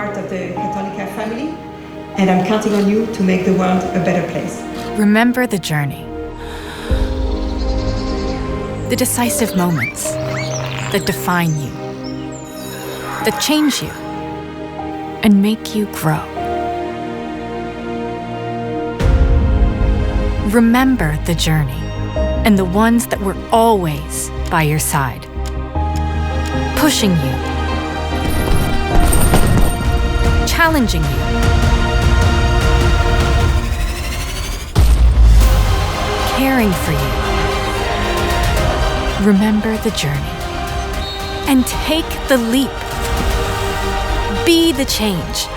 part of the Católica family, and I'm counting on you to make the world a better place. Remember the journey. The decisive moments that define you, that change you, and make you grow. Remember the journey and the ones that were always by your side, pushing you, challenging you, caring for you. Remember the journey and take the leap. Be the change.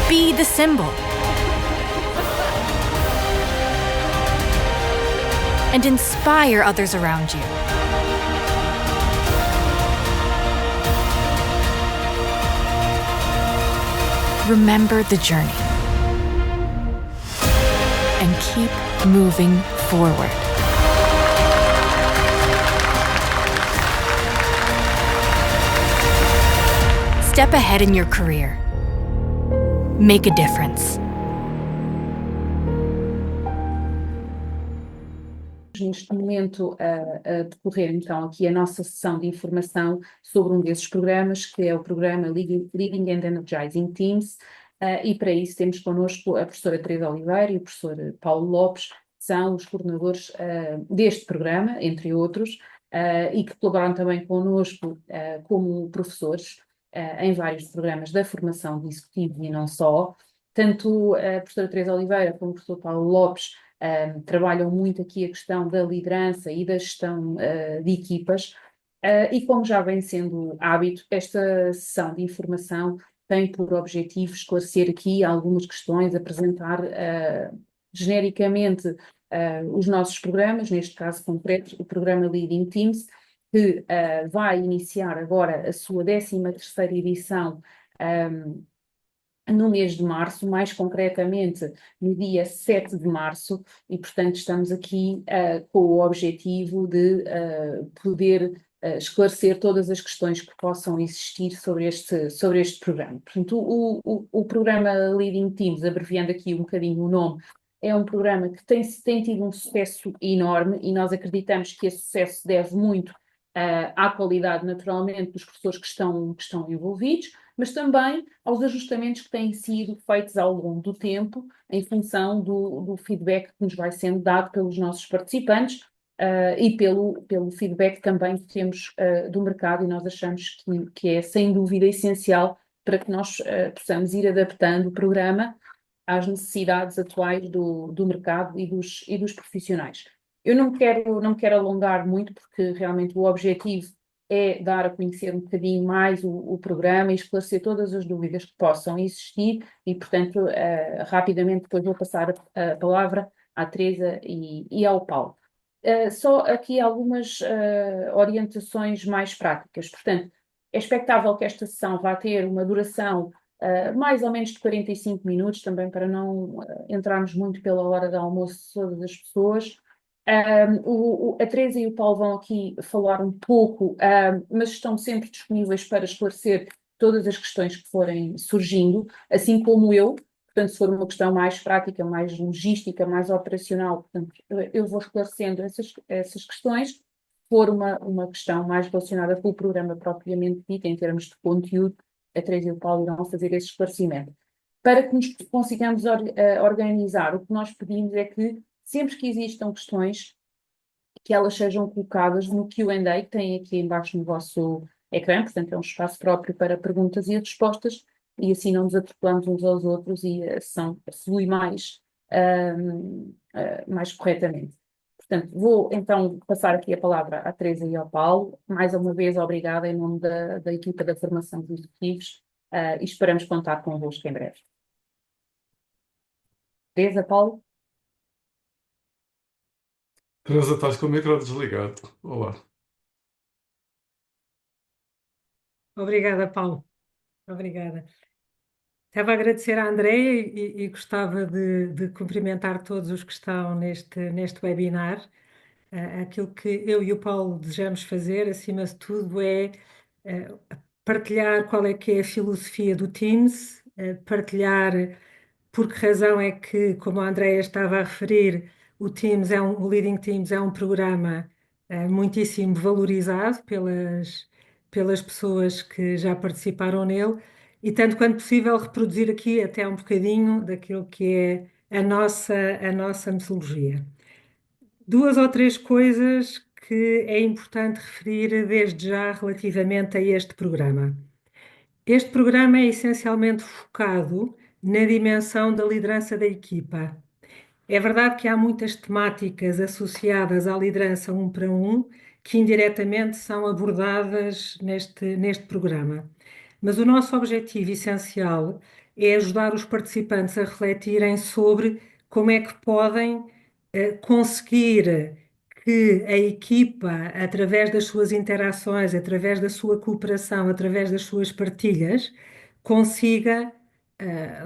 Be the symbol. And inspire others around you. Remember the journey and keep moving forward. Step ahead in your career. Make a difference. Neste momento a decorrer então aqui a nossa sessão de informação sobre um desses programas, que é o programa Leading and Energizing Teams, e para isso temos connosco a professora Teresa Oliveira e o professor Paulo Lopes, que são os coordenadores deste programa, entre outros, e que colaboram também connosco como professores em vários programas da formação de executivos e não só. Tanto a professora Teresa Oliveira como o professor Paulo Lopes trabalham muito aqui a questão da liderança e da gestão de equipas, e como já vem sendo hábito, esta sessão de informação tem por objetivo esclarecer aqui algumas questões, apresentar genericamente os nossos programas, neste caso concreto o programa Leading Teams, que vai iniciar agora a sua 13ª edição no mês de março, mais concretamente no dia 7 de março, e portanto estamos aqui com o objetivo de poder esclarecer todas as questões que possam existir sobre este programa. Portanto, o programa Leading Teams, abreviando aqui um bocadinho o nome, é um programa que tem tido um sucesso enorme e nós acreditamos que esse sucesso deve muito à qualidade, naturalmente, dos professores que estão envolvidos, mas também aos ajustamentos que têm sido feitos ao longo do tempo, em função do feedback que nos vai sendo dado pelos nossos participantes e pelo feedback também que temos do mercado, e nós achamos que é, sem dúvida, essencial para que nós possamos ir adaptando o programa às necessidades atuais do mercado e dos profissionais. Eu não me quero alongar muito, porque realmente o objetivo é dar a conhecer um bocadinho mais o programa e esclarecer todas as dúvidas que possam existir e, portanto, rapidamente depois vou passar a palavra à Teresa e ao Paulo. Só aqui algumas orientações mais práticas. Portanto, é expectável que esta sessão vá ter uma duração mais ou menos de 45 minutos, também para não entrarmos muito pela hora de almoço de todas as pessoas. A Teresa e o Paulo vão aqui falar um pouco, mas estão sempre disponíveis para esclarecer todas as questões que forem surgindo, assim como eu. Portanto, se for uma questão mais prática, mais logística, mais operacional, portanto, eu vou esclarecendo essas questões. Se for uma questão mais relacionada com o programa propriamente dito, em termos de conteúdo, a Teresa e o Paulo irão fazer esse esclarecimento. Para que nos consigamos organizar, o que nós pedimos é que, sempre que existam questões, que elas sejam colocadas no Q&A, que tem aqui embaixo no vosso ecrã, portanto é um espaço próprio para perguntas e respostas, e assim não nos atropelamos uns aos outros e a sessão flui mais corretamente. Portanto, vou então passar aqui a palavra à Teresa e ao Paulo. Mais uma vez, obrigada em nome da equipa da formação de executivos, e esperamos contar convosco em breve. Teresa, Paulo? Teresa, estás com o micro desligado. Olá. Obrigada, Paulo. Obrigada. Estava a agradecer à Andreia e gostava de cumprimentar todos os que estão neste webinar. Aquilo que eu e o Paulo desejamos fazer, acima de tudo, é partilhar qual é que é a filosofia do Teams, partilhar por que razão é que, como a Andrea estava a referir, o Leading Teams é um programa muitíssimo valorizado pelas pessoas que já participaram nele e tanto quanto possível reproduzir aqui até um bocadinho daquilo que é a nossa metodologia. Duas ou três coisas que é importante referir desde já relativamente a este programa. Este programa é essencialmente focado na dimensão da liderança da equipa. É verdade que há muitas temáticas associadas à liderança um para um que indiretamente são abordadas neste programa. Mas o nosso objetivo essencial é ajudar os participantes a refletirem sobre como é que podem conseguir que a equipa, através das suas interações, através da sua cooperação, através das suas partilhas, consiga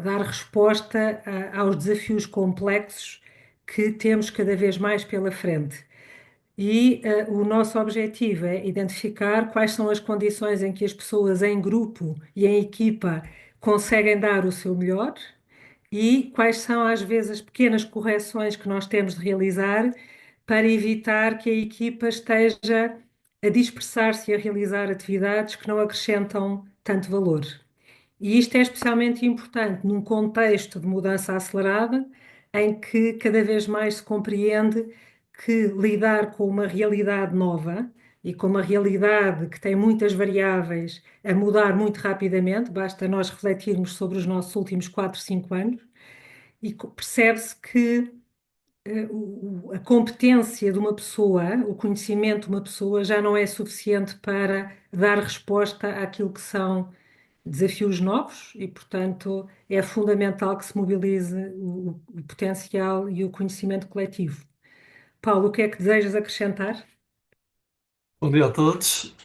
dar resposta aos desafios complexos que temos cada vez mais pela frente. E o nosso objetivo é identificar quais são as condições em que as pessoas em grupo e em equipa conseguem dar o seu melhor e quais são, às vezes, as pequenas correções que nós temos de realizar para evitar que a equipa esteja a dispersar-se e a realizar atividades que não acrescentam tanto valor. E isto é especialmente importante num contexto de mudança acelerada, em que cada vez mais se compreende que lidar com uma realidade nova e com uma realidade que tem muitas variáveis a mudar muito rapidamente, basta nós refletirmos sobre os nossos últimos 4, 5 anos, e percebe-se que a competência de uma pessoa, o conhecimento de uma pessoa já não é suficiente para dar resposta àquilo que são desafios novos e, portanto, é fundamental que se mobilize o potencial e o conhecimento coletivo. Paulo, o que é que desejas acrescentar? Bom dia a todos.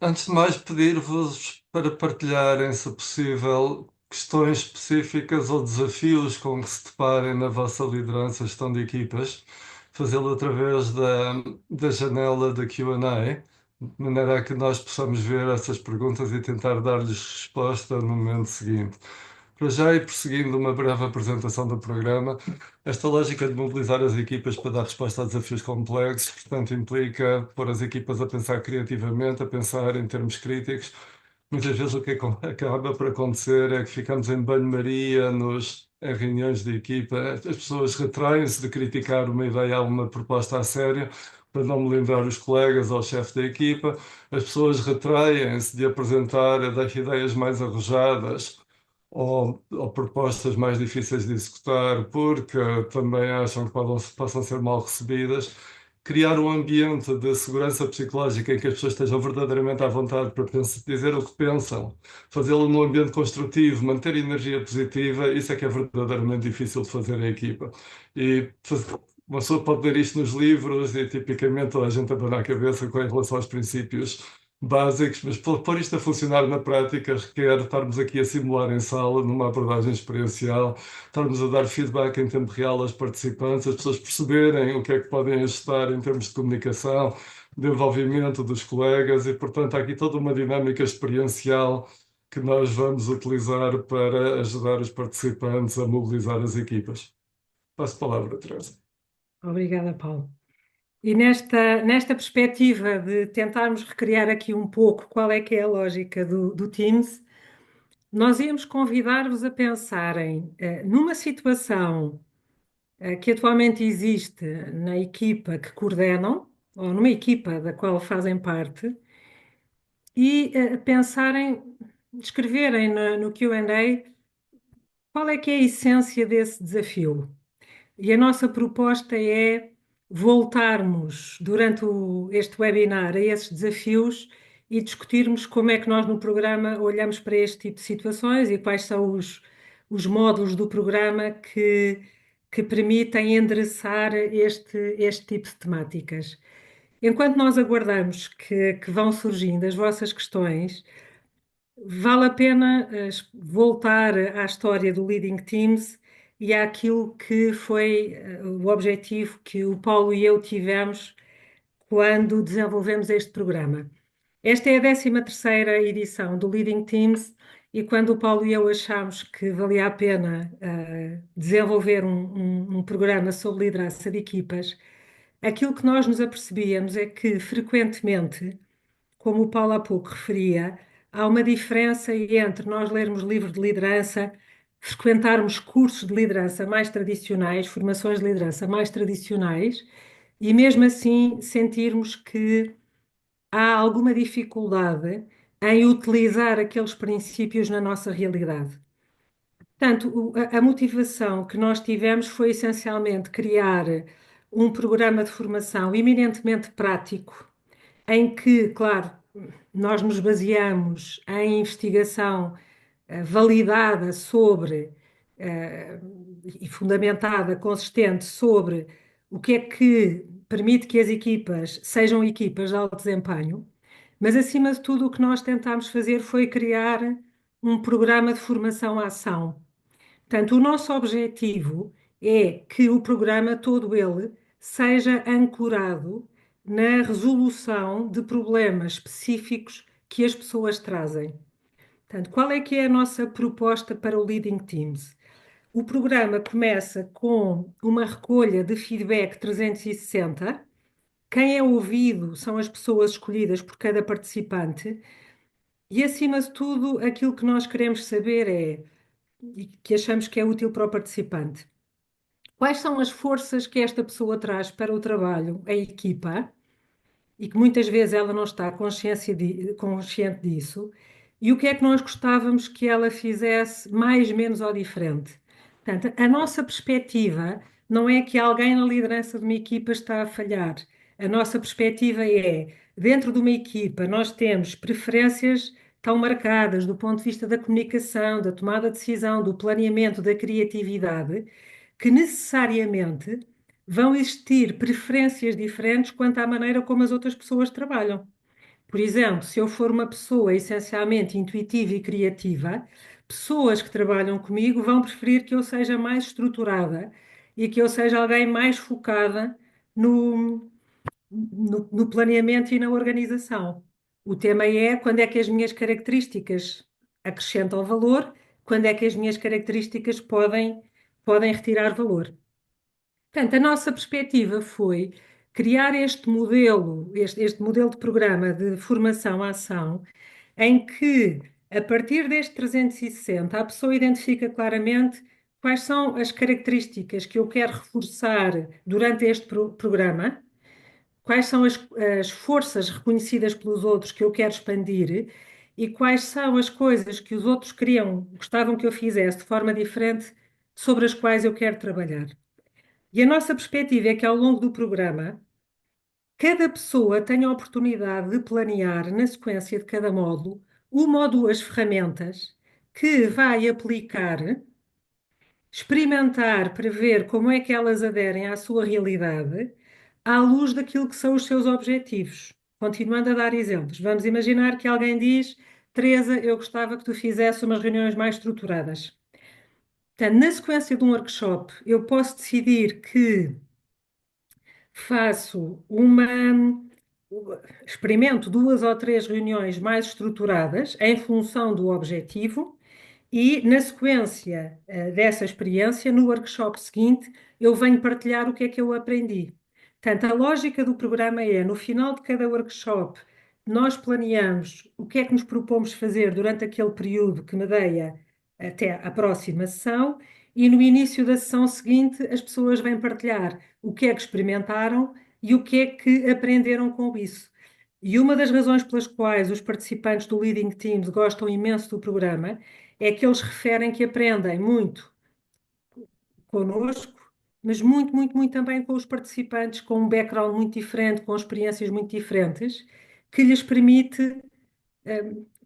Antes de mais, pedir-vos para partilharem, se possível, questões específicas ou desafios com que se deparem na vossa liderança, gestão de equipas, fazê-lo através da janela da Q&A, de maneira a que nós possamos ver essas perguntas e tentar dar-lhes resposta no momento seguinte. Para já, e prosseguindo uma breve apresentação do programa, esta lógica de mobilizar as equipas para dar resposta a desafios complexos, portanto, implica pôr as equipas a pensar criativamente, a pensar em termos críticos. Muitas vezes o que acaba por acontecer é que ficamos em banho-maria em reuniões de equipa. As pessoas retraem-se de criticar uma ideia ou uma proposta a sério para não melindrar os colegas ou o chefe da equipa. As pessoas retraem-se de apresentar das ideias mais arrojadas ou propostas mais difíceis de executar porque também acham que possam ser mal recebidas. Criar um ambiente de segurança psicológica em que as pessoas estejam verdadeiramente à vontade para dizer o que pensam, fazê-lo num ambiente construtivo, manter energia positiva, isso é que é verdadeiramente difícil de fazer em equipa. E uma pessoa pode ler isto nos livros e tipicamente toda a gente abana a cabeça com relação aos princípios básicos, mas para pôr isto a funcionar na prática requer estarmos aqui a simular em sala, numa abordagem experiencial, estarmos a dar feedback em tempo real aos participantes, as pessoas perceberem o que é que podem ajustar em termos de comunicação, de envolvimento dos colegas e, portanto, há aqui toda uma dinâmica experiencial que nós vamos utilizar para ajudar os participantes a mobilizar as equipas. Passo a palavra, Teresa. Obrigada, Paulo. E nesta perspectiva de tentarmos recriar aqui um pouco qual é que é a lógica do Teams, nós íamos convidar-vos a pensarem numa situação que atualmente existe na equipa que coordenam, ou numa equipa da qual fazem parte, e pensarem, escreverem no Q&A qual é que é a essência desse desafio. E a nossa proposta é voltarmos durante este webinar a esses desafios e discutirmos como é que nós no programa olhamos para este tipo de situações e quais são os módulos do programa que permitem endereçar este tipo de temáticas. Enquanto nós aguardamos que vão surgindo as vossas questões, vale a pena voltar à história do Leading Teams e àquilo que foi o objetivo que o Paulo e eu tivemos quando desenvolvemos este programa. Esta é a 13ª edição do Leading Teams e quando o Paulo e eu achámos que valia a pena desenvolver um programa sobre liderança de equipas, aquilo que nós nos apercebíamos é que frequentemente, como o Paulo há pouco referia, há uma diferença entre nós lermos livros de liderança, frequentarmos cursos de liderança mais tradicionais, formações de liderança mais tradicionais, e mesmo assim sentirmos que há alguma dificuldade em utilizar aqueles princípios na nossa realidade. Portanto, a motivação que nós tivemos foi essencialmente criar um programa de formação eminentemente prático, em que, claro, nós nos baseamos em investigação validada sobre e fundamentada, consistente sobre o que é que permite que as equipas sejam equipas de alto desempenho, mas acima de tudo o que nós tentámos fazer foi criar um programa de formação à ação. Portanto, o nosso objetivo é que o programa todo ele seja ancorado na resolução de problemas específicos que as pessoas trazem. Portanto, qual é que é a nossa proposta para o Leading Teams? O programa começa com uma recolha de feedback 360. Quem é ouvido são as pessoas escolhidas por cada participante. E, acima de tudo, aquilo que nós queremos saber é, e que achamos que é útil para o participante, quais são as forças que esta pessoa traz para o trabalho, a equipa, e que muitas vezes ela não está consciente disso, e o que é que nós gostávamos que ela fizesse mais, menos ou diferente. Portanto, a nossa perspectiva não é que alguém na liderança de uma equipa está a falhar. A nossa perspectiva é, dentro de uma equipa, nós temos preferências tão marcadas do ponto de vista da comunicação, da tomada de decisão, do planeamento, da criatividade, que necessariamente vão existir preferências diferentes quanto à maneira como as outras pessoas trabalham. Por exemplo, se eu for uma pessoa essencialmente intuitiva e criativa, pessoas que trabalham comigo vão preferir que eu seja mais estruturada e que eu seja alguém mais focada no planeamento e na organização. O tema é quando é que as minhas características acrescentam valor, quando é que as minhas características podem retirar valor. Portanto, a nossa perspectiva foi criar este modelo, este modelo de programa de formação à ação, em que, a partir deste 360, a pessoa identifica claramente quais são as características que eu quero reforçar durante este programa, quais são as forças reconhecidas pelos outros que eu quero expandir e quais são as coisas que os outros gostavam que eu fizesse de forma diferente, sobre as quais eu quero trabalhar. E a nossa perspectiva é que ao longo do programa, cada pessoa tenha a oportunidade de planear, na sequência de cada módulo, uma ou duas ferramentas que vai aplicar, experimentar para ver como é que elas aderem à sua realidade, à luz daquilo que são os seus objetivos. Continuando a dar exemplos, vamos imaginar que alguém diz: Teresa, eu gostava que tu fizesse umas reuniões mais estruturadas. Portanto, na sequência de um workshop, eu posso decidir que experimento 2 ou 3 reuniões mais estruturadas em função do objetivo e, na sequência, dessa experiência, no workshop seguinte, eu venho partilhar o que é que eu aprendi. Portanto, a lógica do programa é, no final de cada workshop, nós planeamos o que é que nos propomos fazer durante aquele período que medeia até à próxima sessão e no início da sessão seguinte as pessoas vêm partilhar o que é que experimentaram e o que é que aprenderam com isso. E uma das razões pelas quais os participantes do Leading Teams gostam imenso do programa é que eles referem que aprendem muito connosco, mas muito, muito, muito também com os participantes com um background muito diferente, com experiências muito diferentes, que lhes permite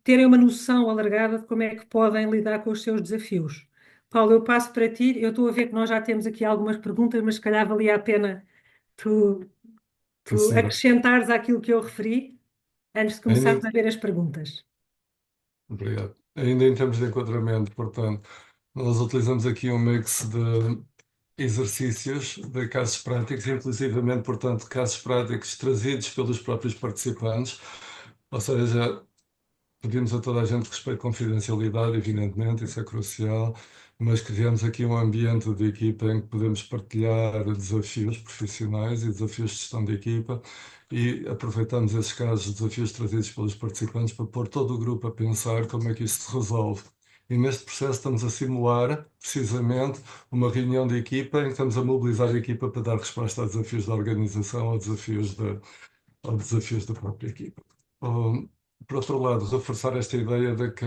terem uma noção alargada de como é que podem lidar com os seus desafios. Paulo, eu passo para ti. Eu estou a ver que nós já temos aqui algumas perguntas, mas se calhar valia a pena tu Sim. acrescentares àquilo que eu referi antes de começarmos Ainda, a ver as perguntas. obrigado. Ainda em termos de enquadramento, portanto, nós utilizamos aqui um mix de exercícios, de casos práticos, inclusivamente, portanto, casos práticos trazidos pelos próprios participantes, Ou seja, pedimos a toda a gente que respeite confidencialidade, evidentemente, isso é crucial, mas criamos aqui um ambiente de equipa em que podemos partilhar desafios profissionais e desafios de gestão de equipa e aproveitamos esses casos, desafios trazidos pelos participantes para pôr todo o grupo a pensar como é que isso se resolve. E neste processo estamos a simular, precisamente, uma reunião de equipa em que estamos a mobilizar a equipa para dar resposta a desafios da organização ou desafios da própria equipa. Por outro lado, reforçar esta ideia de que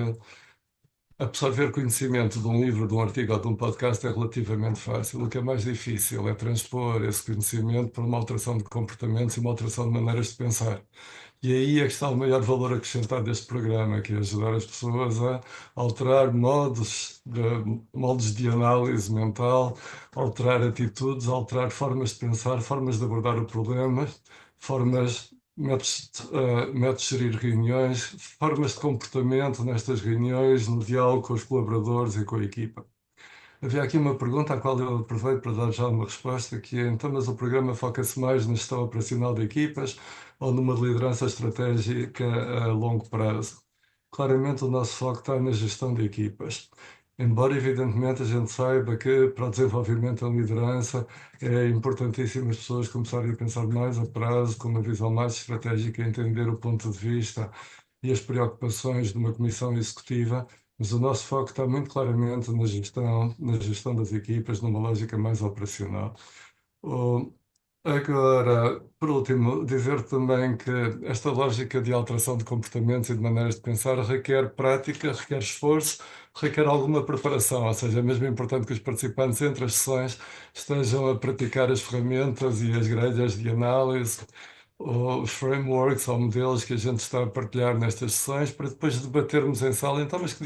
absorver conhecimento de um livro, de um artigo ou de um podcast é relativamente fácil. O que é mais difícil é transpor esse conhecimento para uma alteração de comportamentos e uma alteração de maneiras de pensar. E aí é que está o maior valor acrescentado deste programa, que é ajudar as pessoas a alterar moldes de análise mental, alterar atitudes, alterar formas de pensar, formas de abordar o problema, métodos de gerir reuniões, formas de comportamento nestas reuniões, no diálogo com os colaboradores e com a equipa. Havia aqui uma pergunta à qual eu aproveito para dar já uma resposta, que é, então, mas o programa foca-se mais na gestão operacional de equipas ou numa liderança estratégica a longo prazo? Claramente o nosso foco está na gestão de equipas. Embora, evidentemente, a gente saiba que para o desenvolvimento da liderança é importantíssimo as pessoas começarem a pensar mais a prazo, com uma visão mais estratégica, entender o ponto de vista e as preocupações de uma comissão executiva, mas o nosso foco está muito claramente na gestão das equipas, numa lógica mais operacional. Agora, por último, dizer também que esta lógica de alteração de comportamentos e de maneiras de pensar requer prática, requer esforço, requer alguma preparação, ou seja, é mesmo importante que os participantes entre as sessões estejam a praticar as ferramentas e as grelhas de análise, ou os frameworks ou modelos que a gente está a partilhar nestas sessões, para depois debatermos em sala, então, mas que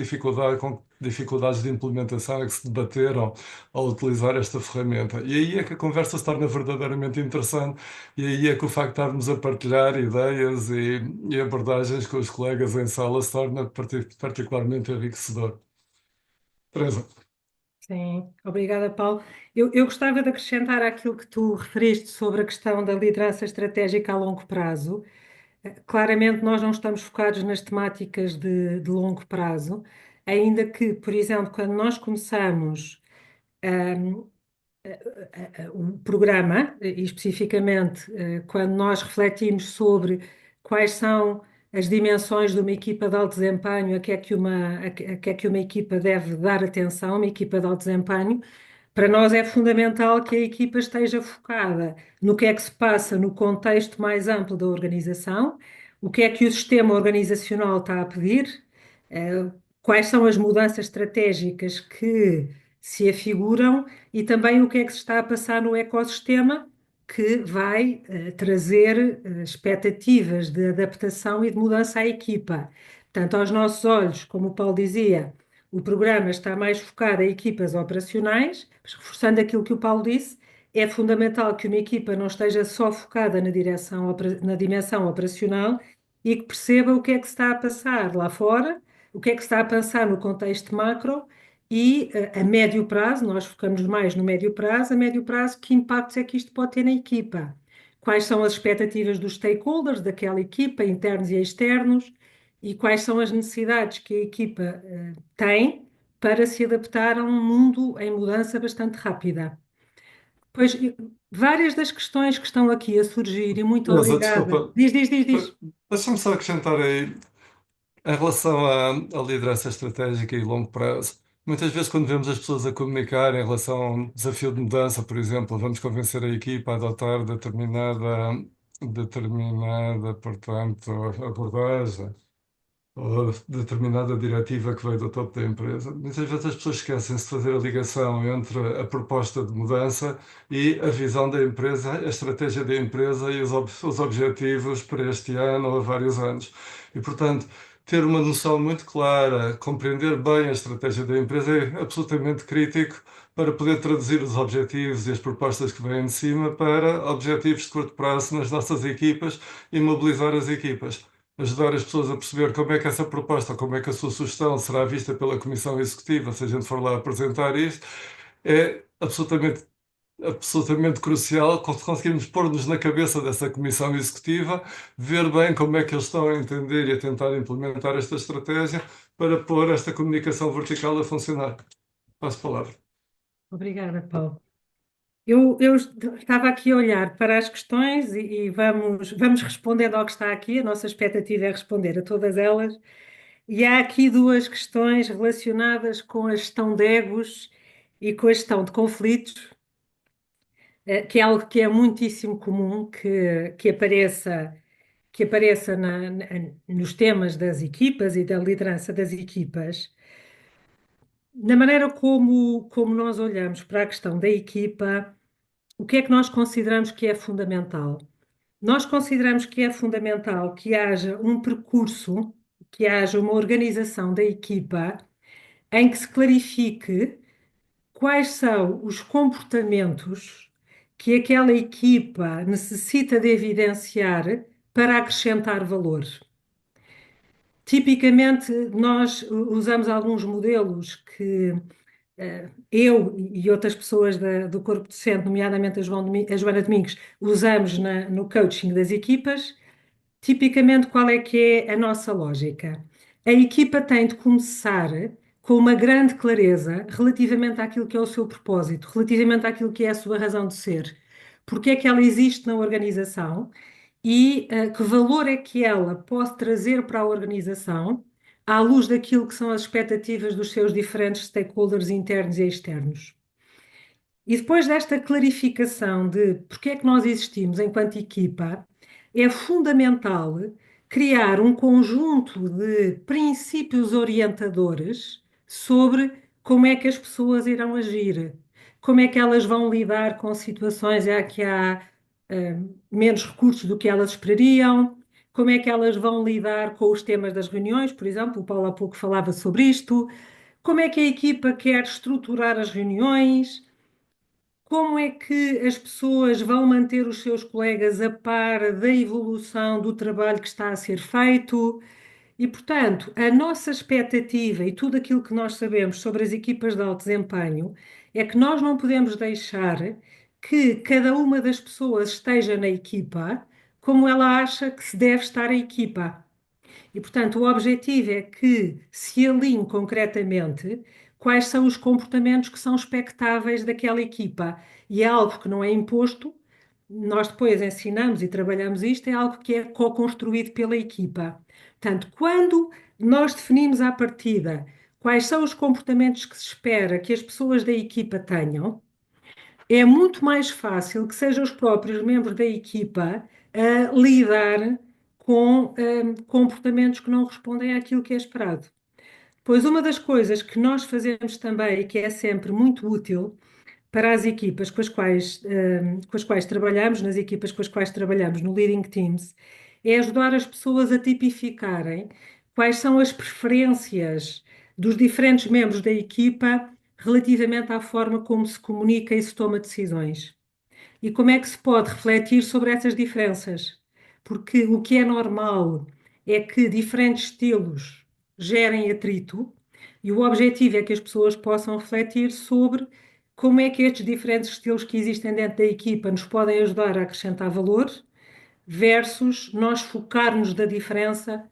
com dificuldades de implementação é que se debateram ao utilizar esta ferramenta. E aí é que a conversa se torna verdadeiramente interessante, e aí é que o facto de estarmos a partilhar ideias e abordagens com os colegas em sala se torna particularmente enriquecedor. Teresa. Sim, obrigada, Paulo. Eu gostava de acrescentar aquilo que tu referiste sobre a questão da liderança estratégica a longo prazo. Claramente, nós não estamos focados nas temáticas de longo prazo, ainda que, por exemplo, quando nós começamos o programa, e especificamente quando nós refletimos sobre quais são as dimensões de uma equipa de alto desempenho, a que é que uma equipa deve dar atenção, uma equipa de alto desempenho, para nós é fundamental que a equipa esteja focada no que é que se passa no contexto mais amplo da organização, o que é que o sistema organizacional está a pedir, quais são as mudanças estratégicas que se afiguram e também o que é que se está a passar no ecossistema que vai trazer expectativas de adaptação e de mudança à equipa. Portanto, aos nossos olhos, como o Paulo dizia, o programa está mais focado em equipas operacionais, mas reforçando aquilo que o Paulo disse, é fundamental que uma equipa não esteja só focada na dimensão operacional e que perceba o que é que se está a passar lá fora, o que é que se está a passar no contexto macro e a médio prazo, nós focamos mais no médio prazo, a médio prazo, que impactos é que isto pode ter na equipa? Quais são as expectativas dos stakeholders daquela equipa, internos e externos, e quais são as necessidades que a equipa tem para se adaptar a um mundo em mudança bastante rápida. Pois, várias das questões que estão aqui a surgir, e muito Teresa, obrigada. desculpa. Diz. Deixa-me só acrescentar aí. Em relação à liderança estratégica e longo prazo, muitas vezes quando vemos as pessoas a comunicar em relação a um desafio de mudança, por exemplo, vamos convencer a equipa a adotar determinada, portanto, abordagem ou determinada diretiva que veio do topo da empresa. Muitas vezes as pessoas esquecem-se de fazer a ligação entre a proposta de mudança e a visão da empresa, a estratégia da empresa e os objetivos para este ano ou há vários anos. E, portanto, ter uma noção muito clara, compreender bem a estratégia da empresa é absolutamente crítico para poder traduzir os objetivos e as propostas que vêm de cima para objetivos de curto prazo nas nossas equipas e mobilizar as equipas. Ajudar as pessoas a perceber como é que essa proposta, como é que a sua sugestão será vista pela Comissão Executiva, se a gente for lá apresentar isto, é absolutamente absolutamente crucial conseguirmos pôr-nos na cabeça dessa comissão executiva, ver bem como é que eles estão a entender e a tentar implementar esta estratégia para pôr esta comunicação vertical a funcionar. Passo a palavra. Obrigada, Paulo. Eu estava aqui a olhar para as questões e vamos respondendo ao que está aqui. A nossa expectativa é responder a todas elas. E há aqui duas questões relacionadas com a gestão de egos e com a gestão de conflitos, que é algo que é muitíssimo comum que apareça nos temas das equipas e da liderança das equipas. Na maneira como nós olhamos para a questão da equipa, o que é que nós consideramos que é fundamental? Nós consideramos que é fundamental que haja um percurso, que haja uma organização da equipa em que se clarifique quais são os comportamentos que aquela equipa necessita de evidenciar para acrescentar valor. Tipicamente, nós usamos alguns modelos que eu e outras pessoas do corpo docente, nomeadamente a Joana Domingos, usamos no coaching das equipas. Tipicamente, qual é que é a nossa lógica? A equipa tem de começar com uma grande clareza relativamente àquilo que é o seu propósito, relativamente àquilo que é a sua razão de ser. Porque é que ela existe na organização e que valor é que ela pode trazer para a organização à luz daquilo que são as expectativas dos seus diferentes stakeholders internos e externos. E depois desta clarificação de porque é que nós existimos enquanto equipa, é fundamental criar um conjunto de princípios orientadores sobre como é que as pessoas irão agir, como é que elas vão lidar com situações em que há menos recursos do que elas esperariam, como é que elas vão lidar com os temas das reuniões, por exemplo, o Paulo há pouco falava sobre isto, como é que a equipa quer estruturar as reuniões, como é que as pessoas vão manter os seus colegas a par da evolução do trabalho que está a ser feito? E, portanto, a nossa expectativa e tudo aquilo que nós sabemos sobre as equipas de alto desempenho é que nós não podemos deixar que cada uma das pessoas esteja na equipa como ela acha que se deve estar a equipa. E, portanto, o objetivo é que se alinhe concretamente quais são os comportamentos que são expectáveis daquela equipa. E é algo que não é imposto, nós depois ensinamos e trabalhamos isto, é algo que é co-construído pela equipa. Portanto, quando nós definimos à partida quais são os comportamentos que se espera que as pessoas da equipa tenham, é muito mais fácil que sejam os próprios membros da equipa a lidar com comportamentos que não respondem àquilo que é esperado. Pois uma das coisas que nós fazemos também e que é sempre muito útil para as equipas com as quais trabalhamos, nas equipas com as quais trabalhamos no Leading Teams, é ajudar as pessoas a tipificarem quais são as preferências dos diferentes membros da equipa relativamente à forma como se comunica e se toma decisões. E como é que se pode refletir sobre essas diferenças? Porque o que é normal é que diferentes estilos gerem atrito e o objetivo é que as pessoas possam refletir sobre como é que estes diferentes estilos que existem dentro da equipa nos podem ajudar a acrescentar valor versus nós focarmos da diferença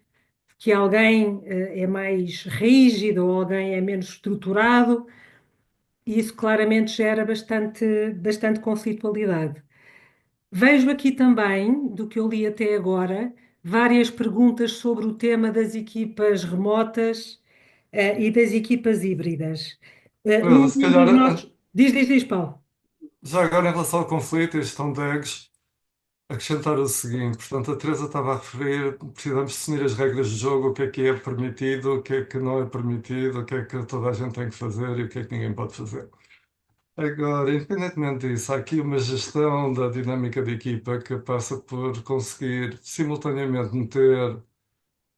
que alguém é mais rígido ou alguém é menos estruturado, e isso claramente gera bastante conflitualidade. Vejo aqui também, do que eu li até agora, várias perguntas sobre o tema das equipas remotas, e das equipas híbridas. Well, se calhar, Dos nossos... Diz, Paulo. já agora em relação ao conflito e gestão de egos, acrescentar o seguinte, portanto, a Teresa estava a referir, precisamos definir as regras do jogo, o que é permitido, o que é que não é permitido, o que é que toda a gente tem que fazer e o que é que ninguém pode fazer. Agora, independentemente disso, há aqui uma gestão da dinâmica de equipa que passa por conseguir simultaneamente meter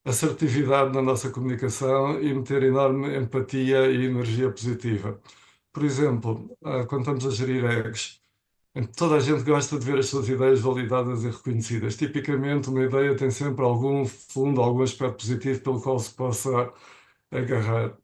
assertividade na nossa comunicação e meter enorme empatia e energia positiva. Por exemplo, quando estamos a gerir egos, toda a gente gosta de ver as suas ideias validadas e reconhecidas. Tipicamente, uma ideia tem sempre algum fundo, algum aspecto positivo pelo qual se possa agarrar.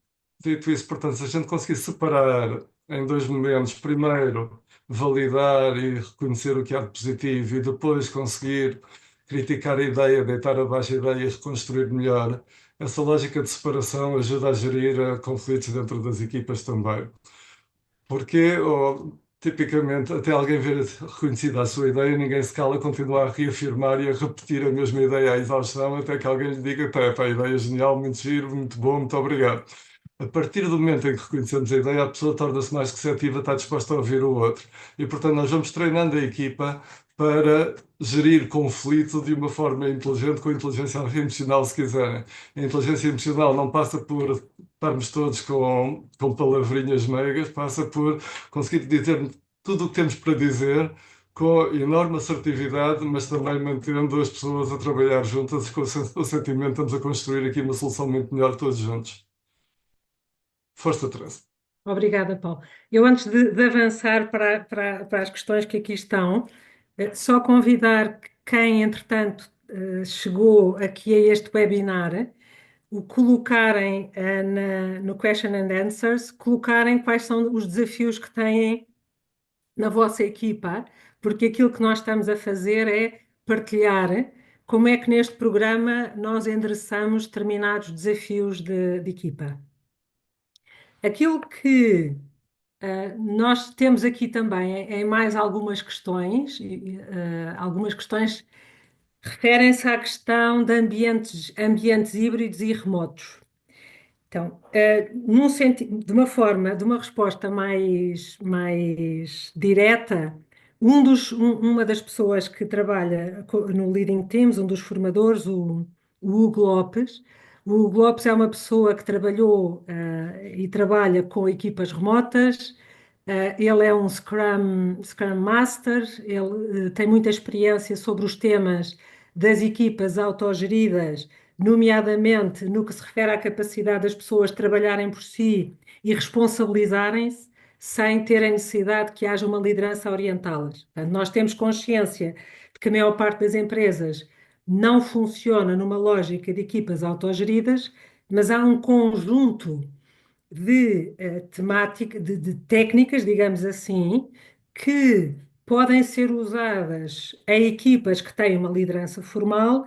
Dito isso, portanto, se a gente conseguir separar em dois momentos. Primeiro, validar e reconhecer o que há de positivo e depois conseguir criticar a ideia, deitar abaixo a ideia e reconstruir melhor. Essa lógica de separação ajuda a gerir conflitos dentro das equipas também. Porque, tipicamente, até alguém ver reconhecida a sua ideia, ninguém se cala, continua a reafirmar e a repetir a mesma ideia à exaustão, até que alguém lhe diga: pá, a ideia é genial, muito giro, muito bom, muito obrigado. A partir do momento em que reconhecemos a ideia, a pessoa torna-se mais receptiva, está disposta a ouvir o outro. E, portanto, nós vamos treinando a equipa para gerir conflito de uma forma inteligente, com inteligência emocional, se quiserem. A inteligência emocional não passa por estarmos todos com palavrinhas meigas, passa por conseguir dizer tudo o que temos para dizer com enorme assertividade, mas também mantendo as pessoas a trabalhar juntas com o sentimento de estamos a construir aqui uma solução muito melhor todos juntos. Força, Teresa. Obrigada, Paulo. Eu, antes de avançar para as questões que aqui estão, só convidar quem, entretanto, chegou aqui a este webinar, o colocarem no Question and Answers, colocarem quais são os desafios que têm na vossa equipa, porque aquilo que nós estamos a fazer é partilhar como é que neste programa nós endereçamos determinados desafios de equipa. Aquilo que nós temos aqui também em mais algumas questões, algumas questões referem-se à questão de ambientes híbridos e remotos. Então, de uma resposta mais direta, uma das pessoas que trabalha no Leading Teams, um dos formadores, o Hugo Lopes. O Hugo Lopes é uma pessoa que trabalhou e trabalha com equipas remotas. Ele é um Scrum Master, ele tem muita experiência sobre os temas das equipas autogeridas, nomeadamente no que se refere à capacidade das pessoas trabalharem por si e responsabilizarem-se sem terem necessidade que haja uma liderança a orientá-las. Portanto, nós temos consciência de que a maior parte das empresas não funciona numa lógica de equipas autogeridas, mas há um conjunto de de técnicas, digamos assim, que podem ser usadas em equipas que têm uma liderança formal,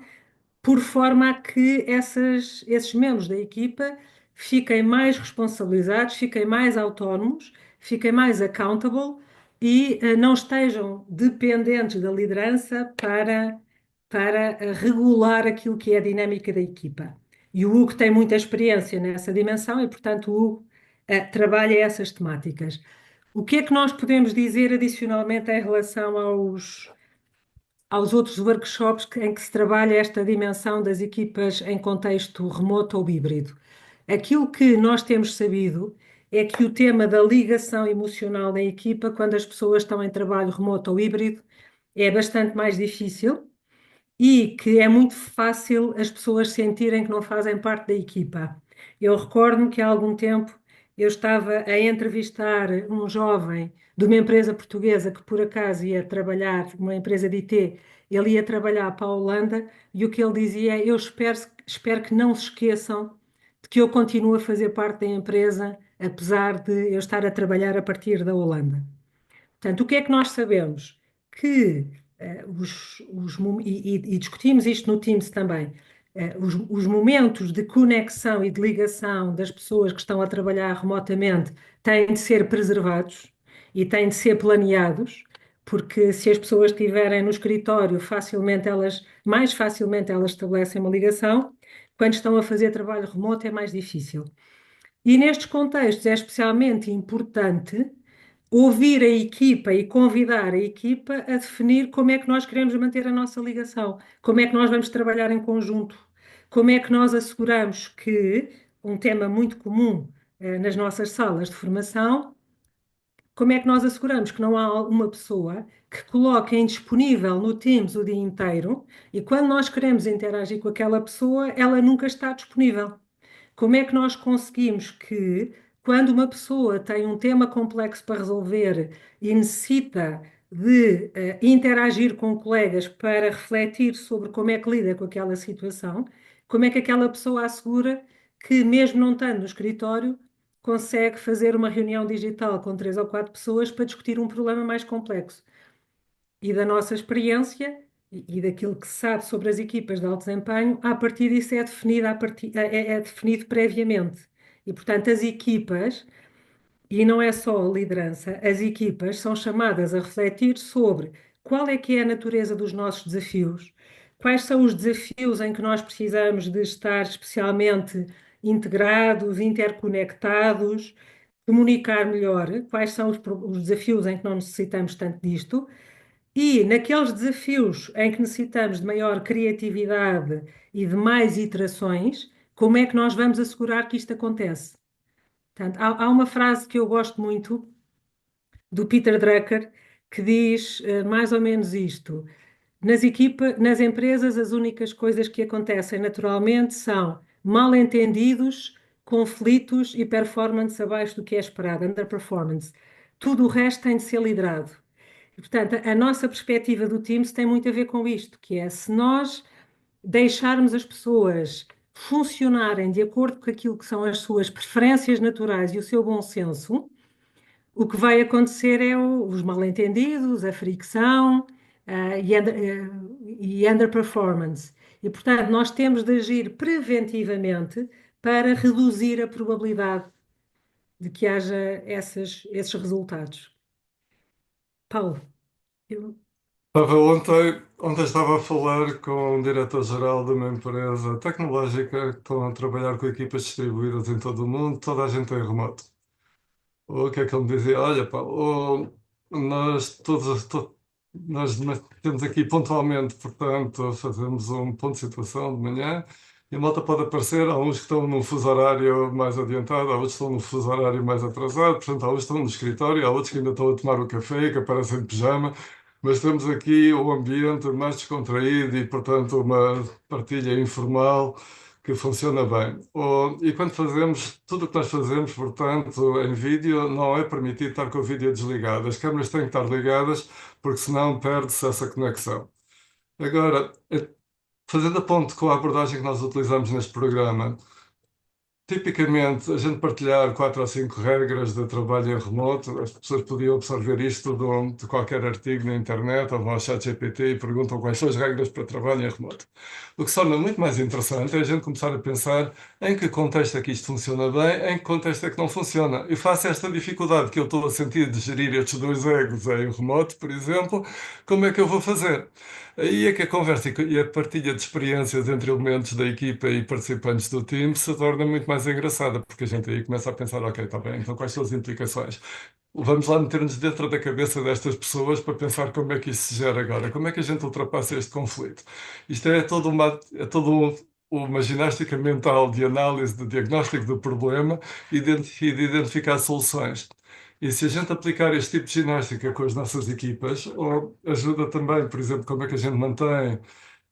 por forma a que esses membros da equipa fiquem mais responsabilizados, fiquem mais autónomos, fiquem mais accountable e não estejam dependentes da liderança para regular aquilo que é a dinâmica da equipa. E o Hugo tem muita experiência nessa dimensão e, portanto, o Hugo trabalha essas temáticas. O que é que nós podemos dizer adicionalmente em relação aos outros workshops em que se trabalha esta dimensão das equipas em contexto remoto ou híbrido? Aquilo que nós temos sabido é que o tema da ligação emocional na equipa, quando as pessoas estão em trabalho remoto ou híbrido, é bastante mais difícil e que é muito fácil as pessoas sentirem que não fazem parte da equipa. Eu recordo-me que há algum tempo eu estava a entrevistar um jovem de uma empresa portuguesa que por acaso ia trabalhar, uma empresa de IT, ele ia trabalhar para a Holanda e o que ele dizia é: eu espero que não se esqueçam de que eu continuo a fazer parte da empresa, apesar de eu estar a trabalhar a partir da Holanda. Portanto, o que é que nós sabemos? Que e discutimos isto no Teams também, os momentos de conexão e de ligação das pessoas que estão a trabalhar remotamente têm de ser preservados e têm de ser planeados, porque se as pessoas estiverem no escritório, mais facilmente elas estabelecem uma ligação. Quando estão a fazer trabalho remoto é mais difícil. E nestes contextos é especialmente importante ouvir a equipa e convidar a equipa a definir como é que nós queremos manter a nossa ligação, como é que nós vamos trabalhar em conjunto, como é que nós asseguramos que, um tema muito comum nas nossas salas de formação, como é que nós asseguramos que não há uma pessoa que coloque indisponível no Teams o dia inteiro e quando nós queremos interagir com aquela pessoa, ela nunca está disponível. Como é que nós conseguimos que, quando uma pessoa tem um tema complexo para resolver e necessita de interagir com colegas para refletir sobre como é que lida com aquela situação, como é que aquela pessoa assegura que, mesmo não estando no escritório, consegue fazer uma reunião digital com 3 ou 4 pessoas para discutir um problema mais complexo. E da nossa experiência e daquilo que se sabe sobre as equipas de alto desempenho, a partir disso é definido, é definido previamente. E, portanto, as equipas, e não é só a liderança, as equipas são chamadas a refletir sobre qual é que é a natureza dos nossos desafios, quais são os desafios em que nós precisamos de estar especialmente integrados, interconectados, comunicar melhor, quais são os desafios em que não necessitamos tanto disto, e naqueles desafios em que necessitamos de maior criatividade e de mais iterações, como é que nós vamos assegurar que isto acontece? Portanto, há uma frase que eu gosto muito do Peter Drucker que diz mais ou menos isto. Nas empresas, as únicas coisas que acontecem naturalmente são mal-entendidos, conflitos e performance abaixo do que é esperado, underperformance. Tudo o resto tem de ser liderado. E, portanto, a nossa perspectiva do Teams tem muito a ver com isto, que é se nós deixarmos as pessoas funcionarem de acordo com aquilo que são as suas preferências naturais e o seu bom senso, o que vai acontecer é os mal-entendidos, a fricção, e underperformance. E, portanto, nós temos de agir preventivamente para reduzir a probabilidade de que haja esses resultados. Paulo, eu... Ontem estava a falar com o diretor-geral de uma empresa tecnológica que estão a trabalhar com equipas distribuídas em todo o mundo, toda a gente em remoto. O que é que ele me dizia? Olha, pá, nós nós temos aqui pontualmente, portanto, fazemos um ponto de situação de manhã e a malta pode aparecer. Há uns que estão num fuso horário mais adiantado, há outros que estão num fuso horário mais atrasado, portanto, há uns que estão no escritório, há outros que ainda estão a tomar o café e que aparecem de pijama. Mas temos aqui o ambiente mais descontraído e, portanto, uma partilha informal que funciona bem. E quando fazemos, tudo o que nós fazemos, portanto, em vídeo, não é permitido estar com o vídeo desligado. As câmaras têm que estar ligadas, porque senão perde-se essa conexão. Agora, fazendo a ponte com a abordagem que nós utilizamos neste programa, tipicamente, a gente partilhar 4 ou 5 regras de trabalho em remoto, as pessoas podiam absorver isto de qualquer artigo na internet ou vão ao ChatGPT e perguntam quais são as regras para trabalho em remoto. O que se torna muito mais interessante é a gente começar a pensar em que contexto é que isto funciona bem, em que contexto é que não funciona. E face a esta dificuldade que eu estou a sentir de gerir estes 2 egos em remoto, por exemplo, como é que eu vou fazer? Aí é que a conversa e a partilha de experiências entre elementos da equipa e participantes do time se torna muito mais engraçada, porque a gente aí começa a pensar, ok, está bem, então quais são as implicações? Vamos lá meter-nos dentro da cabeça destas pessoas para pensar como é que isto se gera agora, como é que a gente ultrapassa este conflito. Isto uma ginástica mental de análise, de diagnóstico do problema e de identificar soluções. E se a gente aplicar este tipo de ginástica com as nossas equipas, ou ajuda também, por exemplo, como é que a gente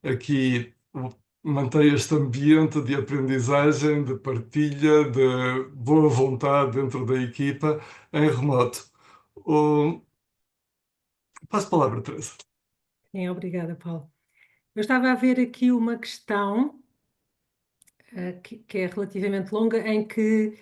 aqui, mantém este ambiente de aprendizagem, de partilha, de boa vontade dentro da equipa em remoto. Passo a palavra, Teresa. Sim, obrigada, Paulo. Eu estava a ver aqui uma questão que é relativamente longa, em que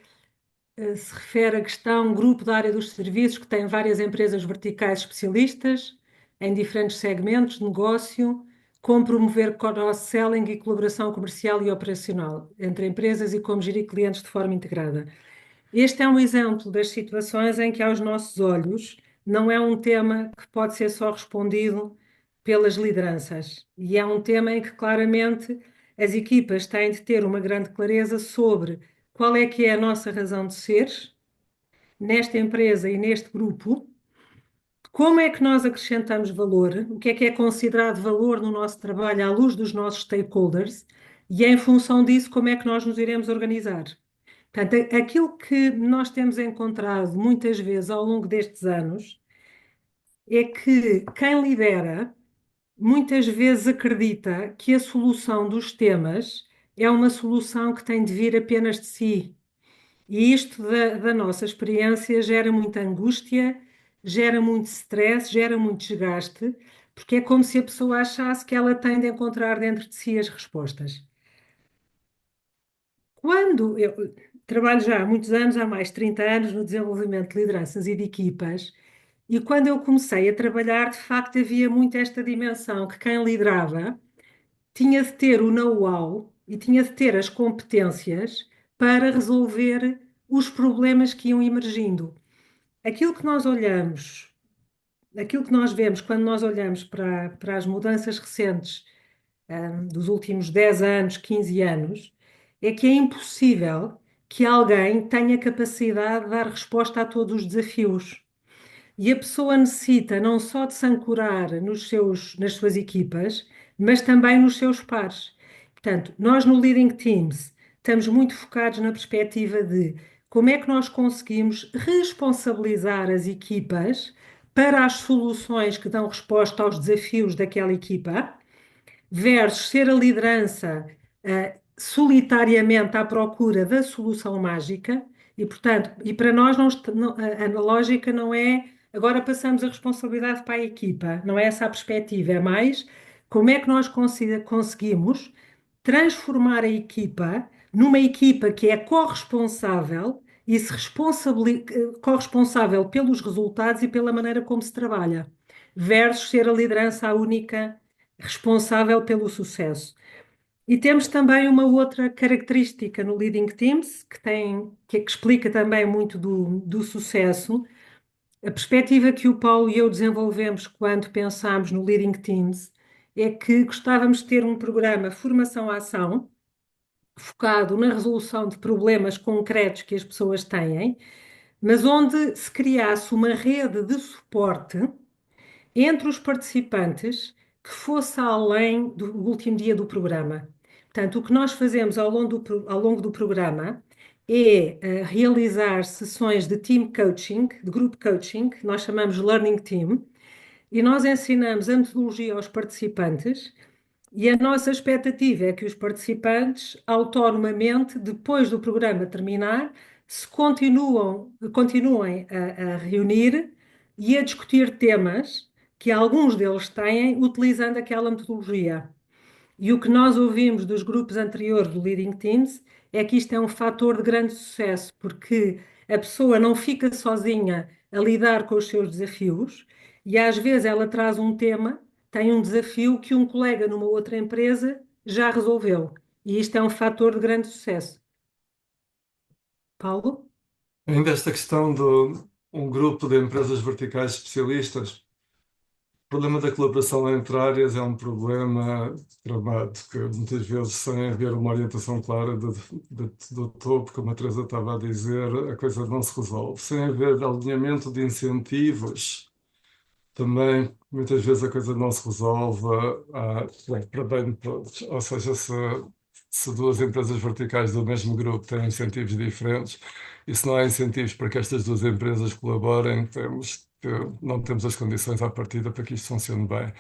se refere à questão grupo da área dos serviços, que tem várias empresas verticais especialistas em diferentes segmentos de negócio, como promover cross-selling e colaboração comercial e operacional entre empresas e como gerir clientes de forma integrada. Este é um exemplo das situações em que, aos nossos olhos, não é um tema que pode ser só respondido pelas lideranças. E é um tema em que, claramente, as equipas têm de ter uma grande clareza sobre qual é que é a nossa razão de ser nesta empresa e neste grupo, como é que nós acrescentamos valor, o que é considerado valor no nosso trabalho à luz dos nossos stakeholders, e em função disso, como é que nós nos iremos organizar. Portanto, aquilo que nós temos encontrado muitas vezes ao longo destes anos é que quem lidera muitas vezes acredita que a solução dos temas é uma solução que tem de vir apenas de si. E isto da nossa experiência gera muita angústia, gera muito stress, gera muito desgaste, porque é como se a pessoa achasse que ela tem de encontrar dentro de si as respostas. Quando eu trabalho já há muitos anos, há mais de 30 anos, no desenvolvimento de lideranças e de equipas, e quando eu comecei a trabalhar, de facto havia muito esta dimensão que quem liderava tinha de ter o know-how e tinha de ter as competências para resolver os problemas que iam emergindo. Aquilo que nós olhamos, aquilo que nós vemos quando nós olhamos para as mudanças recentes, dos últimos 10 anos, 15 anos, é que é impossível que alguém tenha capacidade de dar resposta a todos os desafios. E a pessoa necessita não só de se ancorar nas suas equipas, mas também nos seus pares. Portanto, nós no Leading Teams estamos muito focados na perspectiva de como é que nós conseguimos responsabilizar as equipas para as soluções que dão resposta aos desafios daquela equipa, versus ser a liderança solitariamente à procura da solução mágica. E, portanto, e para nós a lógica não é agora passamos a responsabilidade para a equipa, não é essa a perspectiva, é mais como é que nós conseguimos transformar a equipa numa equipa que é corresponsável e corresponsável pelos resultados e pela maneira como se trabalha, versus ser a liderança a única responsável pelo sucesso. E temos também uma outra característica no Leading Teams, que explica também muito do sucesso. A perspectiva que o Paulo e eu desenvolvemos quando pensámos no Leading Teams é que gostávamos de ter um programa formação-ação, focado na resolução de problemas concretos que as pessoas têm, mas onde se criasse uma rede de suporte entre os participantes que fosse além do último dia do programa. Portanto, o que nós fazemos ao longo do programa é realizar sessões de team coaching, de group coaching, que nós chamamos de Learning Team, e nós ensinamos a metodologia aos participantes e a nossa expectativa é que os participantes, autonomamente, depois do programa terminar, continuem a reunir e a discutir temas que alguns deles têm utilizando aquela metodologia. E o que nós ouvimos dos grupos anteriores do Leading Teams é que isto é um fator de grande sucesso, porque a pessoa não fica sozinha a lidar com os seus desafios e às vezes ela traz um tema, tem um desafio que um colega numa outra empresa já resolveu. E isto é um fator de grande sucesso. Paulo? Ainda esta questão de um grupo de empresas verticais especialistas, o problema da colaboração entre áreas é um problema dramático, muitas vezes sem haver uma orientação clara do topo, como a Teresa estava a dizer, a coisa não se resolve. Sem haver alinhamento de incentivos, também muitas vezes a coisa não se resolve para bem de todos. Ou seja, se duas empresas verticais do mesmo grupo têm incentivos diferentes, e se não há incentivos para que estas duas empresas colaborem, não temos as condições à partida para que isto funcione bem.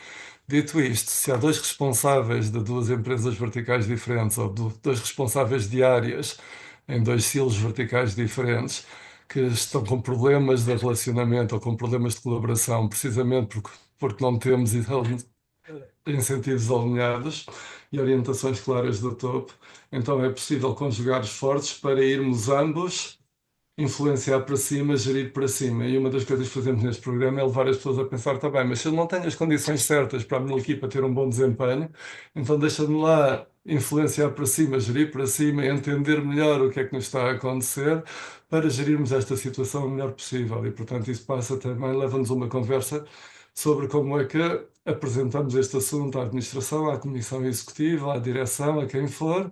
Dito isto, se há dois responsáveis de duas empresas verticais diferentes ou dois responsáveis de áreas em dois silos verticais diferentes que estão com problemas de relacionamento ou com problemas de colaboração, precisamente porque não temos incentivos alinhados e orientações claras do topo, então é possível conjugar esforços para irmos ambos influenciar para cima, gerir para cima. E uma das coisas que fazemos neste programa é levar as pessoas a pensar, tá bem, mas se eu não tenho as condições certas para a minha equipa ter um bom desempenho, então deixa-me lá influenciar para cima, gerir para cima, entender melhor o que é que nos está a acontecer para gerirmos esta situação o melhor possível. E, portanto, isso passa também, leva-nos a uma conversa sobre como é que apresentamos este assunto à administração, à comissão executiva, à direção, a quem for,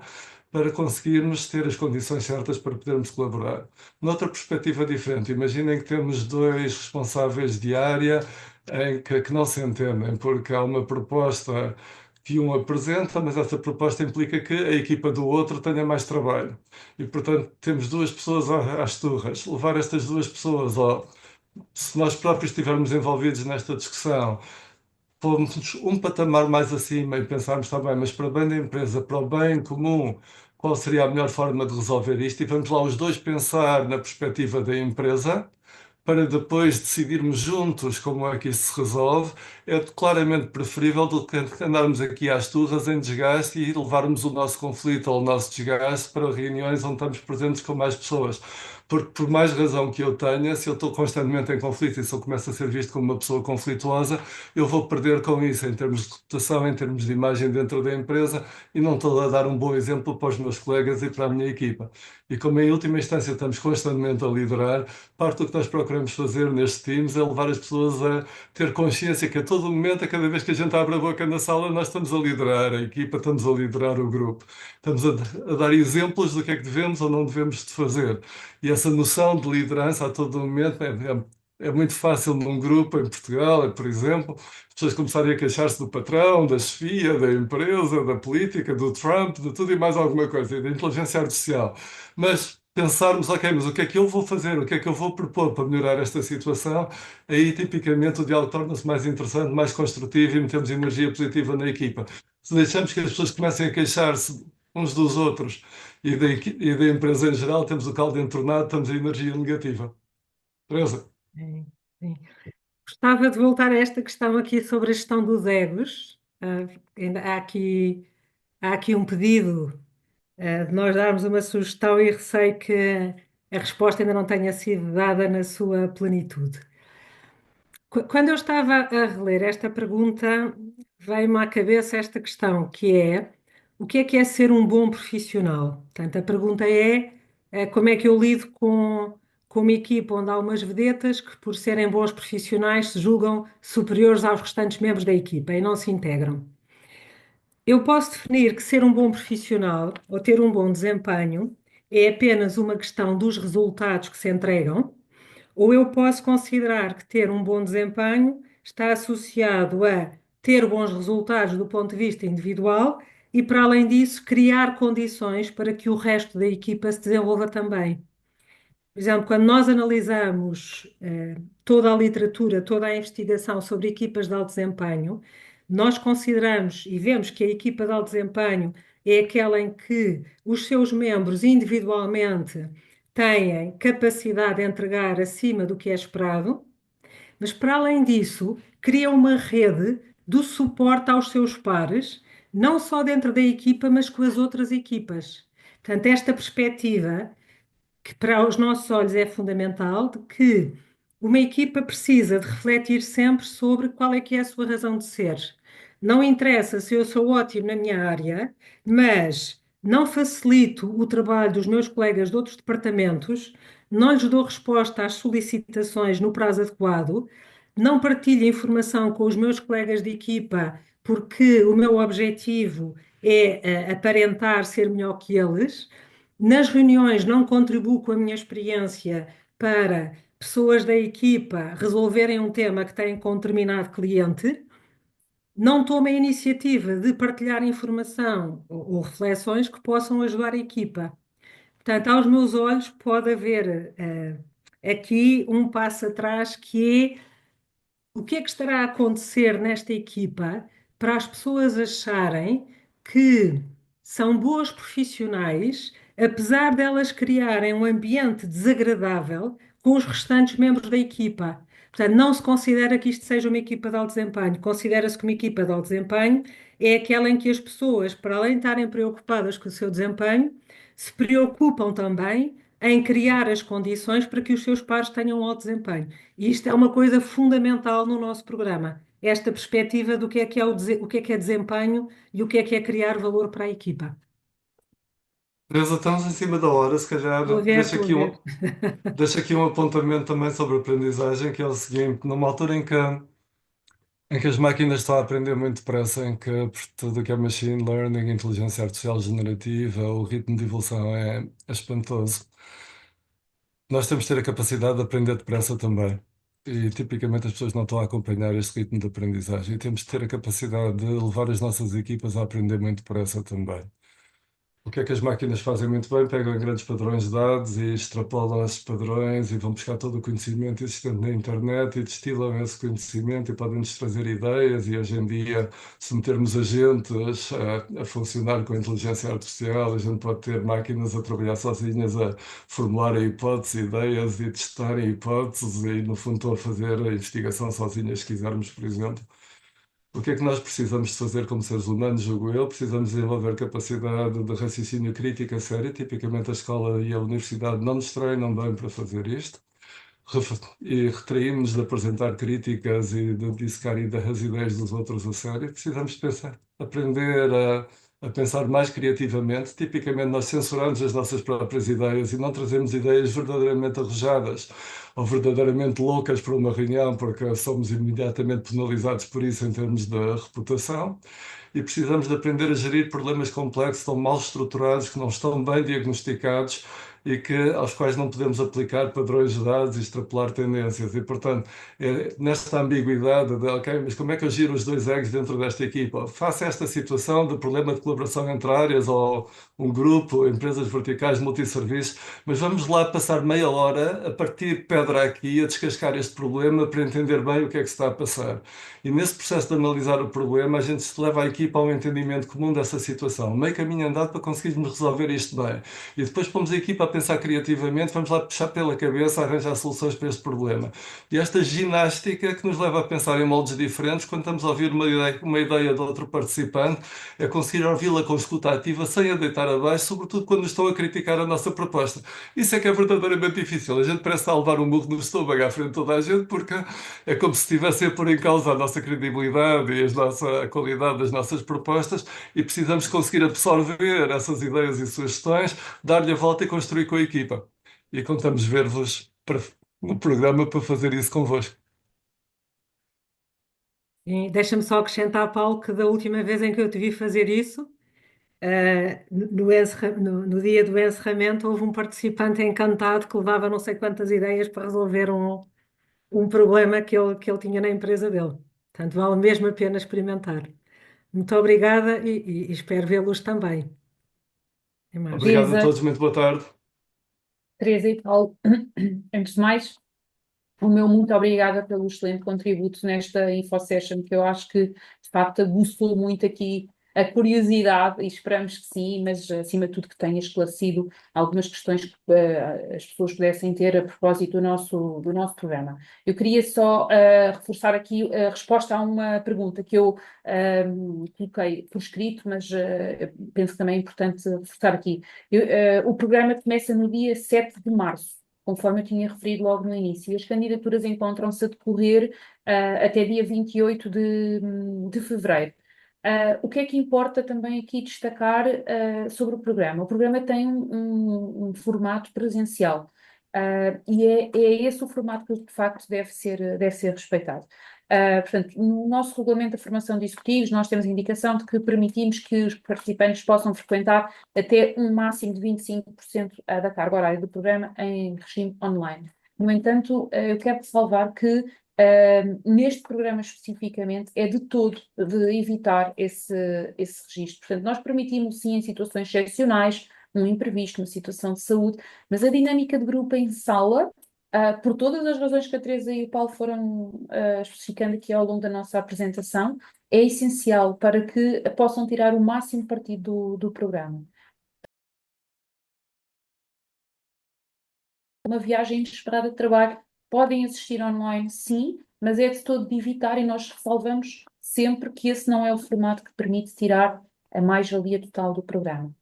para conseguirmos ter as condições certas para podermos colaborar. Noutra perspectiva diferente, imaginem que temos dois responsáveis de área que não se entendem, porque há uma proposta que um apresenta, mas essa proposta implica que a equipa do outro tenha mais trabalho. E, portanto, temos duas pessoas às turras. Levar estas duas pessoas, se nós próprios estivermos envolvidos nesta discussão, pomos um patamar mais acima e pensarmos, está bem, mas para o bem da empresa, para o bem comum, qual seria a melhor forma de resolver isto? E vamos lá os dois pensar na perspectiva da empresa, para depois decidirmos juntos como é que isso se resolve, é claramente preferível do que andarmos aqui às turras em desgaste e levarmos o nosso conflito ou o nosso desgaste para reuniões onde estamos presentes com mais pessoas. Porque, por mais razão que eu tenha, se eu estou constantemente em conflito e se eu começo a ser visto como uma pessoa conflituosa, eu vou perder com isso em termos de reputação, em termos de imagem dentro da empresa e não estou a dar um bom exemplo para os meus colegas e para a minha equipa. E como em última instância estamos constantemente a liderar, parte do que nós procuramos fazer nestes teams é levar as pessoas a ter consciência que a todo momento, a cada vez que a gente abre a boca na sala, nós estamos a liderar a equipa, estamos a liderar o grupo, estamos a dar exemplos do que é que devemos ou não devemos de fazer. E essa noção de liderança a todo momento é muito fácil num grupo em Portugal, por exemplo, as pessoas começarem a queixar-se do patrão, da chefia, da empresa, da política, do Trump, de tudo e mais alguma coisa, e da inteligência artificial. Mas pensarmos, ok, mas o que é que eu vou fazer, o que é que eu vou propor para melhorar esta situação, aí tipicamente o diálogo torna-se mais interessante, mais construtivo e metemos energia positiva na equipa. Se deixamos que as pessoas comecem a queixar-se uns dos outros e da empresa em geral, temos o caldo entornado, estamos a energia negativa. Teresa? Sim, sim. Gostava de voltar a esta questão aqui sobre a gestão dos egos. Ainda há aqui um pedido, de nós darmos uma sugestão e receio que a resposta ainda não tenha sido dada na sua plenitude. Quando eu estava a reler esta pergunta, veio-me à cabeça esta questão, que é o que é ser um bom profissional? Portanto, a pergunta é como é que eu lido com uma equipa onde há umas vedetas que, por serem bons profissionais, se julgam superiores aos restantes membros da equipa e não se integram. Eu posso definir que ser um bom profissional ou ter um bom desempenho é apenas uma questão dos resultados que se entregam, ou eu posso considerar que ter um bom desempenho está associado a ter bons resultados do ponto de vista individual e, para além disso, criar condições para que o resto da equipa se desenvolva também. Por exemplo, quando nós analisamos toda a literatura, toda a investigação sobre equipas de alto desempenho, nós consideramos e vemos que a equipa de alto desempenho é aquela em que os seus membros individualmente têm capacidade de entregar acima do que é esperado, mas para além disso, cria uma rede do suporte aos seus pares, não só dentro da equipa, mas com as outras equipas. Portanto, esta perspectiva que para os nossos olhos é fundamental, de que uma equipa precisa de refletir sempre sobre qual é que é a sua razão de ser. Não interessa se eu sou ótimo na minha área, mas não facilito o trabalho dos meus colegas de outros departamentos, não lhes dou resposta às solicitações no prazo adequado, não partilho informação com os meus colegas de equipa, porque o meu objetivo é aparentar ser melhor que eles. Nas reuniões não contribuo com a minha experiência para pessoas da equipa resolverem um tema que têm com um determinado cliente. Não tomo a iniciativa de partilhar informação ou reflexões que possam ajudar a equipa. Portanto, aos meus olhos, pode haver aqui um passo atrás que é o que é que estará a acontecer nesta equipa para as pessoas acharem que são boas profissionais, apesar delas criarem um ambiente desagradável com os restantes membros da equipa. Portanto, não se considera que isto seja uma equipa de alto desempenho, considera-se que uma equipa de alto desempenho é aquela em que as pessoas, para além de estarem preocupadas com o seu desempenho, se preocupam também em criar as condições para que os seus pares tenham um alto desempenho. E isto é uma coisa fundamental no nosso programa. Esta perspectiva do o que é desempenho e o que é criar valor para a equipa. Teresa, estamos em cima da hora, se calhar Estou a ver, estou a ver. deixa aqui um apontamento também sobre aprendizagem, que é o seguinte, numa altura em que as máquinas estão a aprender muito depressa, em que por tudo o que é machine learning, inteligência artificial generativa, o ritmo de evolução é espantoso. Nós temos de ter a capacidade de aprender depressa também. E tipicamente as pessoas não estão a acompanhar este ritmo de aprendizagem. E temos de ter a capacidade de levar as nossas equipas a aprender muito depressa também. O que é que as máquinas fazem muito bem? Pegam grandes padrões de dados e extrapolam esses padrões e vão buscar todo o conhecimento existente na internet e destilam esse conhecimento e podem-nos trazer ideias. E hoje em dia, se metermos agentes a funcionar com a inteligência artificial, a gente pode ter máquinas a trabalhar sozinhas, a formular hipóteses, ideias e testarem hipóteses e, no fundo, estão a fazer a investigação sozinhas, se quisermos, por exemplo. O que é que nós precisamos de fazer como seres humanos, julgo eu? Precisamos desenvolver capacidade de raciocínio crítico a sério. Tipicamente a escola e a universidade não nos treinam bem para fazer isto. E retraímos de apresentar críticas e de dissecar as ideias dos outros a sério. Precisamos de pensar, aprender a pensar mais criativamente. Tipicamente nós censuramos as nossas próprias ideias e não trazemos ideias verdadeiramente arrojadas ou verdadeiramente loucas para uma reunião, porque somos imediatamente penalizados por isso em termos de reputação. E precisamos de aprender a gerir problemas complexos, tão mal estruturados, que não estão bem diagnosticados e aos quais não podemos aplicar padrões de dados e extrapolar tendências. E, portanto, nesta ambiguidade de, ok, mas como é que eu giro os dois egos dentro desta equipa? Faça esta situação de problema de colaboração entre áreas ou um grupo, empresas verticais, multisserviços, mas vamos lá passar meia hora a partir pedra aqui, a descascar este problema para entender bem o que é que se está a passar. E nesse processo de analisar o problema, a gente se leva a equipa a um entendimento comum dessa situação. Meio caminho andado para conseguirmos resolver isto bem. E depois pomos a equipa a pensar criativamente, vamos lá puxar pela cabeça, arranjar soluções para este problema. E esta ginástica que nos leva a pensar em moldes diferentes, quando estamos a ouvir uma ideia de outro participante, é conseguir ouvi-la com escuta ativa, sem a deitar abaixo, sobretudo quando estão a criticar a nossa proposta. Isso é que é verdadeiramente difícil. A gente parece estar a levar um murro no estômago à frente de toda a gente, porque é como se estivesse a pôr em causa a nossa credibilidade e a qualidade das nossas propostas, e precisamos conseguir absorver essas ideias e sugestões, dar-lhe a volta e construir com a equipa. E contamos ver-vos no programa para fazer isso convosco. E deixa-me só acrescentar, Paulo, que da última vez em que eu te vi fazer isso, no dia do encerramento, houve um participante encantado que levava não sei quantas ideias para resolver um problema que ele tinha na empresa dele. Portanto, vale mesmo a pena experimentar. Muito obrigada e espero vê-los também. Até mais. Obrigado a Teresa, todos, muito boa tarde. Teresa e Paulo, antes de mais, o meu muito obrigada pelo excelente contributo nesta InfoSession, que eu acho que, de facto, aguçou muito aqui a curiosidade, e esperamos que sim, mas acima de tudo que tenha esclarecido algumas questões que as pessoas pudessem ter a propósito do nosso programa. Eu queria só reforçar aqui a resposta a uma pergunta que eu coloquei por escrito, mas penso que também é importante reforçar aqui. O programa começa no dia 7 de março. Conforme eu tinha referido logo no início, as candidaturas encontram-se a decorrer até dia 28 de fevereiro. O que é que importa também aqui destacar sobre o programa? O programa tem um formato presencial e é esse o formato que de facto deve ser respeitado. Portanto, no nosso regulamento de formação de executivos, nós temos a indicação de que permitimos que os participantes possam frequentar até um máximo de 25% da carga horária do programa em regime online. No entanto, eu quero ressalvar que neste programa especificamente é de todo de evitar esse registro. Portanto, nós permitimos sim em situações excepcionais, um imprevisto, uma situação de saúde, mas a dinâmica de grupo em sala, por todas as razões que a Teresa e o Paulo foram especificando aqui ao longo da nossa apresentação, é essencial para que possam tirar o máximo partido do programa. Uma viagem inesperada de trabalho, podem assistir online, sim, mas é de todo de evitar e nós ressalvamos sempre que esse não é o formato que permite tirar a mais-valia total do programa.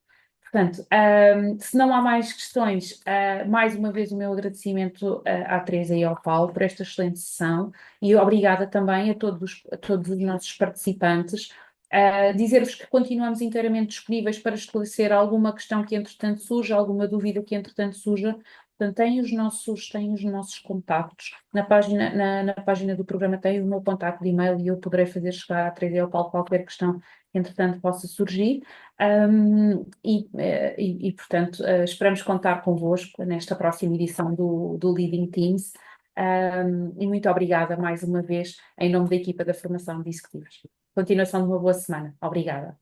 Portanto, se não há mais questões, mais uma vez o meu agradecimento à Teresa e ao Paulo por esta excelente sessão e obrigada também a todos os nossos participantes. Dizer-vos que continuamos inteiramente disponíveis para esclarecer alguma questão que entretanto surja, alguma dúvida que entretanto surja. Portanto, tem os nossos contactos. Na página do programa tem o meu contacto de e-mail e eu poderei fazer chegar à Teresa e ao Paulo qualquer questão que entretanto possa surgir. Portanto, esperamos contar convosco nesta próxima edição do Leading Teams. E muito obrigada mais uma vez em nome da equipa da formação de executivos. Continuação de uma boa semana. Obrigada.